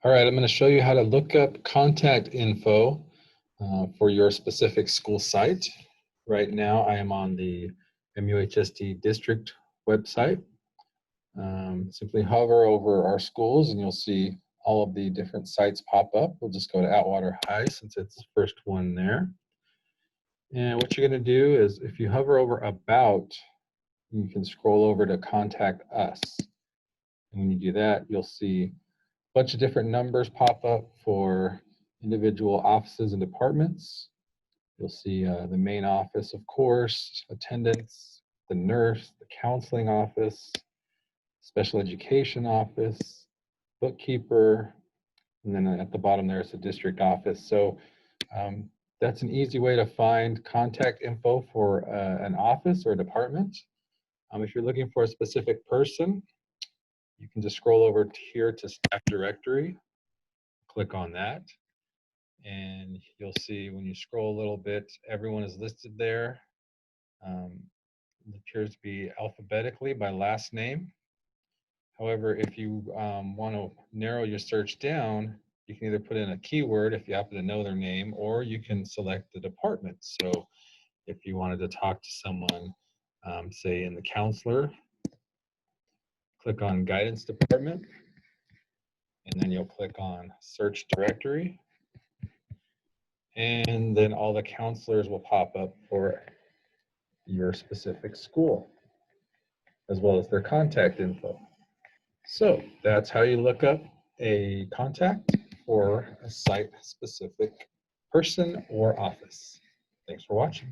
All right, I'm going to show you how to look up contact info for your specific school site. Right now, I am on the MUHSD district website. Simply hover over our schools and you'll see all of the different sites pop up. We'll just go to Atwater High since it's the first one there. And what you're going to do is if you hover over About, you can scroll over to Contact Us. And when you do that, you'll see bunch of different numbers pop up for individual offices and departments. You'll see the main office, of course, attendance, the nurse, the counseling office, special education office, bookkeeper, and then at the bottom there's the district office. So that's an easy way to find contact info for an office or a department. If you're looking for a specific person, you can just scroll over here to staff directory. Click on that and you'll see when you scroll a little bit, everyone is listed there. It appears to be alphabetically by last name. However, if you want to narrow your search down, you can either put in a keyword if you happen to know their name, or you can select the department. So if you wanted to talk to someone, say in the counselor, click on guidance department, and then you'll click on search directory. And then all the counselors will pop up for your specific school, as well as their contact info. So that's how you look up a contact for a site-specific person or office. Thanks for watching.